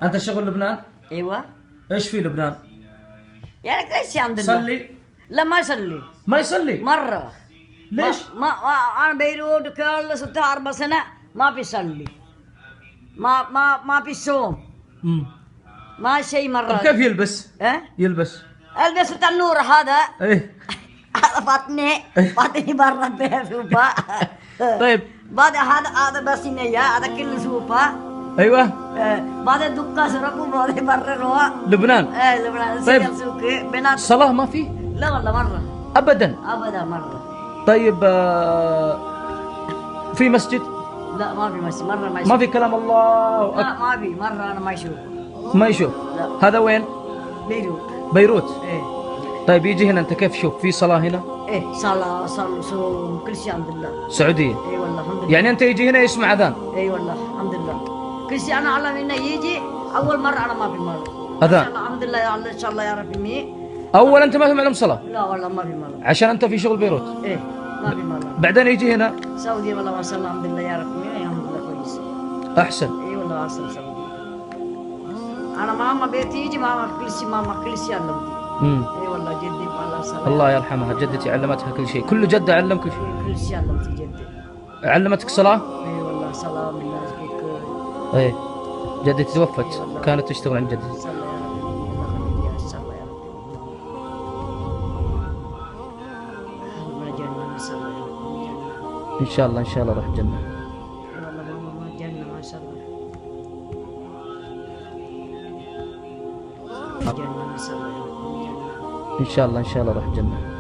أنت شغل لبنان؟ ايوه. إيش في لبنان؟ يعني كل شيء الحمد لله. صلي؟ لا ما يصلي. ما يصلي؟ مرة. ليش؟ انا بيروت كل 4 سنة ما بيصلي. ما بيصوم. امم ما شيء مرة. طب كيف يلبس؟ يلبس؟ البس التنور هذا. إيه هذا فاتني برا بيه سوبا. طيب بعد هذا بس هذا كله سوبا. أيوه بعد دكا سرقوا بعد برا روا. لبنان لبنان. طيب بنات. صلاة ما في؟ لا والله مرة. أبدا مرة. طيب في مسجد؟ لا ما في مسجد مرة ما يشوف. ما في كلام الله لا ما في مرة أنا ما يشوف. ما يشوف؟ لا. هذا وين؟ بيروت. بيروت؟ إيه. طيب يجي هنا أنت كيف شوف في صلاة هنا؟ إيه صلاة صوم كل شيء الحمد لله. سعودية؟ إيه والله الحمد لله. يعني أنت يجي هنا يسمع أذان؟ إيه والله الحمد لله. كل شيء أنا على هنا يجي أول مرة أنا ما في مرة. أذان؟ الحمد لله يا الله إن شاء الله يا ربي مي. أول أنت ما في معلم صلاة؟ لا والله ما في مرة. عشان أنت في شغل بيروت؟ إيه ما في مرة. بعدين يجي هنا؟ سعودية والله ما شاء الله الحمد لله يا ربي مي الحمد لله كويس. أحسن. إيه والله أحسن سعودية. أنا ماما بيتي يجي ماما كل شيء علمتني. اي والله جدي الله سلام. الله يرحمها جدتي علمتها كل شيء، كل جدة علم كل شيء. كل شيء علمتي جدي. علمتك صلاة؟ اي والله صلاة من الناس بك. ايه جدتي توفت كانت تشتغل عند جدتي. صلى يا ربي الله يخليك صلى يا ربي. ما جنة صلى يا ربي. ان شاء الله ان شاء الله راح الجنة. والله ماما ما جنة ما شاء الله. جنة صلى يا ربي. ان شاء الله ان شاء الله راح الجنة.